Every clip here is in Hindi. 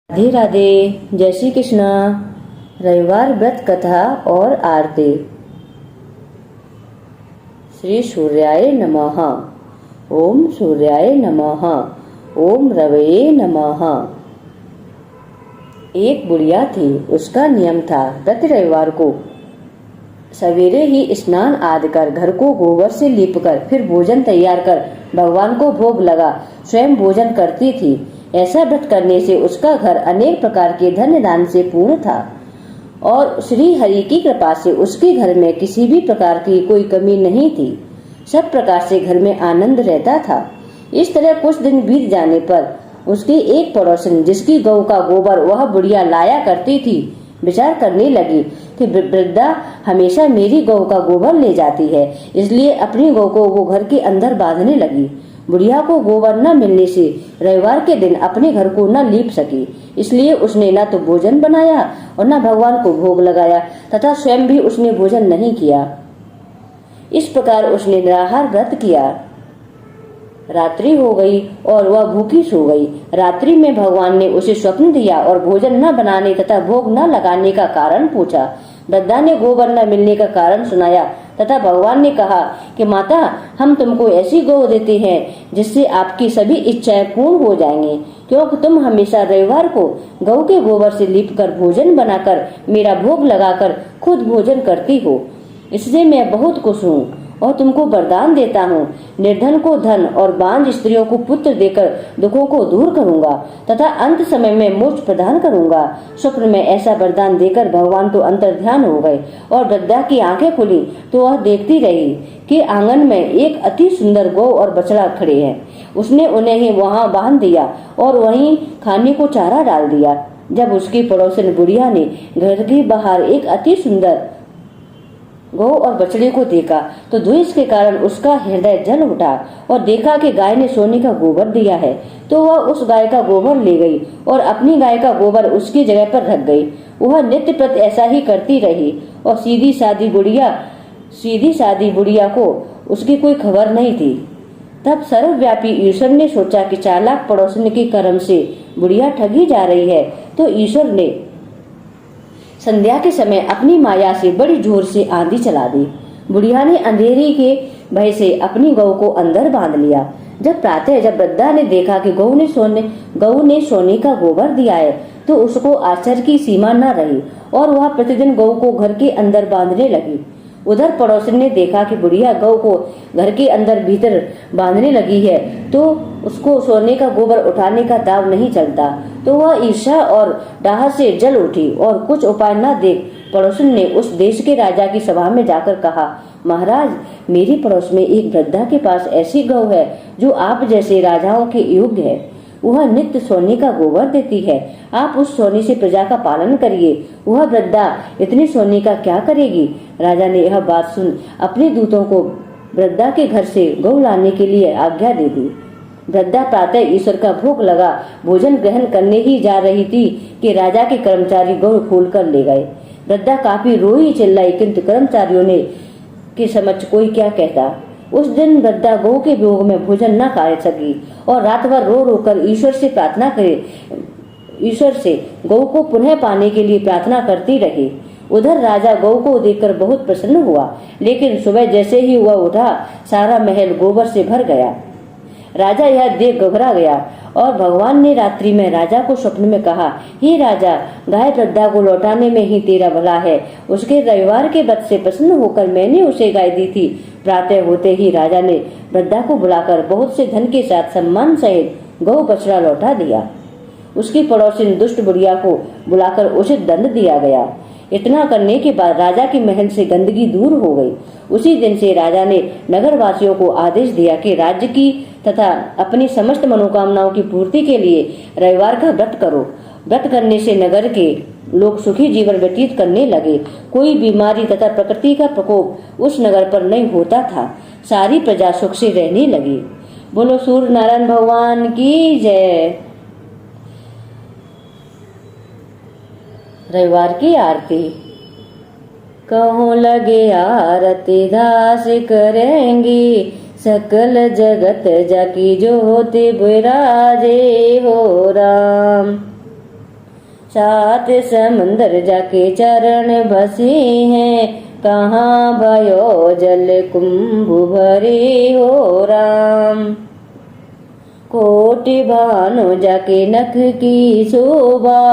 राधे राधे। जय श्री कृष्णा। रविवार व्रत कथा और आरती। श्री सूर्याय नमः। ओम सूर्याय नमः। ओम रवये नमः। एक बुढ़िया थी। उसका नियम था प्रति रविवार को सवेरे ही स्नान आदि कर घर को गोबर से लीपकर फिर भोजन तैयार कर भगवान को भोग लगा स्वयं भोजन करती थी। ऐसा व्रत करने से उसका घर अनेक प्रकार के धन दान से पूर्ण था और श्री हरि की कृपा से उसके घर में किसी भी प्रकार की कोई कमी नहीं थी। सब प्रकार से घर में आनंद रहता था। इस तरह कुछ दिन बीत जाने पर उसकी एक पड़ोसन जिसकी गौ का गोबर वह बुढ़िया लाया करती थी विचार करने लगी कि वृद्धा हमेशा मेरी गौ का गोबर ले जाती है, इसलिए अपनी गौ को वो घर के अंदर बांधने लगी। बुढ़िया को गोबर न मिलने से रविवार के दिन अपने घर को न लीप सकी, इसलिए उसने न तो भोजन बनाया और न भगवान को भोग लगाया तथा स्वयं भी उसने भोजन नहीं किया। इस प्रकार उसने निराहार व्रत किया। रात्रि हो गई और वह भूखी सो गई। रात्रि में भगवान ने उसे स्वप्न दिया और भोजन न बनाने तथा भोग न लगाने का कारण पूछा। वृद्धा ने गोबर न मिलने का कारण सुनाया तथा भगवान ने कहा कि माता, हम तुमको ऐसी गौ देते हैं जिससे आपकी सभी इच्छाएं पूर्ण हो जाएंगी, क्योंकि तुम हमेशा रविवार को गौ के गोबर से लीपकर भोजन बनाकर मेरा भोग लगाकर खुद भोजन करती हो। इससे मैं बहुत खुश हूँ और तुमको वरदान देता हूँ, निर्धन को धन और बांझ स्त्रियों को पुत्र देकर दुखों को दूर करूंगा तथा अंत समय में मोक्ष प्रदान करूंगा। स्वप्न में ऐसा वरदान देकर भगवान तो अंतर्ध्यान हो गए और वृद्धा की आंखें खुली तो वह देखती रही कि आंगन में एक अति सुंदर गौ और बछड़ा खड़े हैं। उसने उन्हें ही वहां बांध दिया और वहीं खाने को चारा डाल दिया। जब उसकी पड़ोसन बुढ़िया ने घर के बाहर एक अति सुंदर गौ और बछड़े को देखा तो द्वेष के कारण उसका हृदय जल उठा और देखा कि गाय ने सोने का गोबर दिया है, तो वह उस गाय का गोबर ले गई और अपनी गाय का गोबर उसकी जगह पर रख गई। वह नित्य प्रति ऐसा ही करती रही और सीधी सादी बुढ़िया को उसकी कोई खबर नहीं थी। तब सर्वव्यापी ईश्वर ने सोचा कि चालाक पड़ोसन के कर्म से बुढ़िया ठगी जा रही है, तो ईश्वर ने संध्या के समय अपनी माया से बड़ी जोर से आंधी चला दी। बुढ़िया ने अंधेरी के भय से अपनी गौ को अंदर बांध लिया। जब वृद्धा ने देखा कि गौ ने सोने का गोबर दिया है, तो उसको आश्चर्य की सीमा न रही और वह प्रतिदिन गौ को घर के अंदर बांधने लगी। उधर पड़ोसन ने देखा कि बुढ़िया गौ को घर के अंदर भीतर बांधने लगी है, तो उसको सोने का गोबर उठाने का दाव नहीं चलता, तो वह ईर्ष्या और डाह से जल उठी और कुछ उपाय न देख पड़ोसन ने उस देश के राजा की सभा में जाकर कहा, महाराज, मेरी पड़ोस में एक वृद्धा के पास ऐसी गौ है जो आप जैसे राजाओं के योग्य है। वह नित्य सोने का गोबर देती है। आप उस सोने से प्रजा का पालन करिए। वह वृद्धा इतने सोने का क्या करेगी? राजा ने यह बात सुन अपने दूतों को वृद्धा के घर से गौ लाने के लिए आज्ञा दे दी। वृद्धा प्रातः ईश्वर का भोग लगा भोजन ग्रहण करने ही जा रही थी कि राजा के कर्मचारी गौ खोल कर ले गए। वृद्धा काफी रोई चिल्लाई, किंतु कर्मचारियों ने के समक्ष कोई क्या कहता। उस दिन वृद्धा गौ के भोग में भोजन न कर सकी और रात भर रो रो कर ईश्वर से गौ को पुनः पाने के लिए प्रार्थना करती रही। उधर राजा गौ को देखकर बहुत प्रसन्न हुआ, लेकिन सुबह जैसे ही वह उठा सारा महल गोबर से भर गया। राजा यह देख घबरा गया और भगवान ने रात्रि में राजा को स्वप्न में कहा, हे राजा, गाय वृद्धा को लौटाने में ही तेरा भला है। उसके रविवार के व्रत से प्रसन्न होकर मैंने उसे गाय दी थी। प्रातः होते ही राजा ने वृद्धा को बुलाकर बहुत से धन के साथ सम्मान सहित गौ बछड़ा लौटा दिया। उसकी पड़ोसिन दुष्ट बुढ़िया को बुलाकर उचित दंड दिया गया। इतना करने के बाद राजा के महल से गंदगी दूर हो गई। उसी दिन से राजा ने नगर वासियों को आदेश दिया कि राज्य की तथा अपनी समस्त मनोकामनाओं की पूर्ति के लिए रविवार का व्रत करो। व्रत करने से नगर के लोग सुखी जीवन व्यतीत करने लगे। कोई बीमारी तथा प्रकृति का प्रकोप उस नगर पर नहीं होता था। सारी प्रजा सुख से रहने लगी। बोलो सूर्य नारायण भगवान की जय। रविवार की आरती। कहूँ लगे आरती दास करेंगी, सकल जगत जाकी ज्योति विराजे हो राम। सात समंदर जाके चरण बसे हैं, कहाँ भयो जल कुंभ भरे हो राम। कोटि भानु जाके नख की शोभा,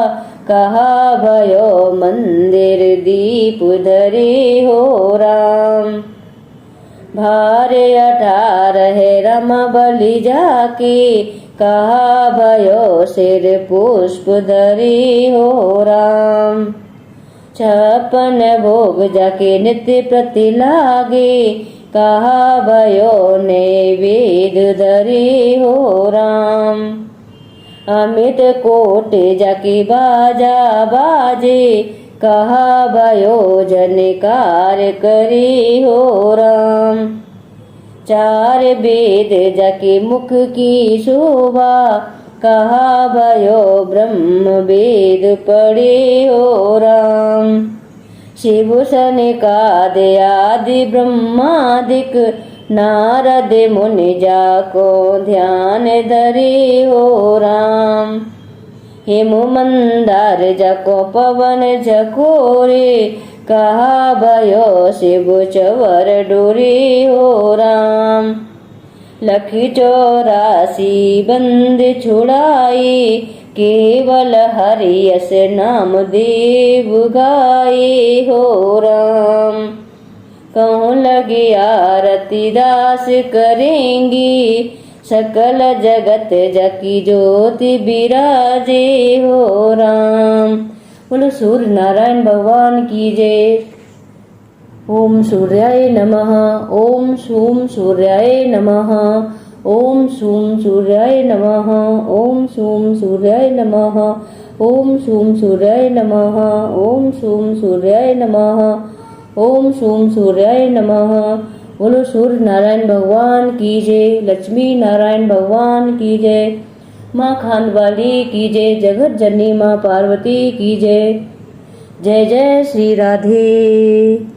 कहा भयो मंदिर दीप धरे हो राम। भारे 18 रम बलि जाके, कहा भयो सिर पुष्प धरे हो राम। 56 भोग जाके नित्य प्रति लागे, कहा भयो नैवेद्य धरे हो राम। अमित कोटि जाके बाजा बाजे, कहा भयो जनकार करे हो राम। 4 वेद जाके मुख की शोभा, कहा भयो ब्रह्म वेद पढ़े हो राम। शिव सनकाद आदि ब्रह्मादिक, नारद मुनि जाको ध्यान धरे हो राम। हेमु मंदार जाको पवन झकोरे, कहा भयो शिव चवर डोरे हो राम। लखी 84 बंद छुड़ाए, केवल हरि यस नाम देव गाए हो राम। कहूँ लगी आरती दास करेंगी, सकल जगत जकी ज्योति बिराजे हो राम। बोलो सूर्य नारायण भगवान की जय। ओम सूर्याय नमः। ओम शूम सूर्याय नमः। ओम शूम सूर्याय नमः। ओम शूम सूर्याय नमः। ओम शूम सूर्याय नमः। ओम शूम सूर्याय नमः। ओम शूम सूर्याय नमः। बोलो सूर्य नारायण भगवान की जय। लक्ष्मी नारायण भगवान की जय। माँ खांडवाली की जय। जगत जननी माँ पार्वती की जय। जय जय श्री राधे।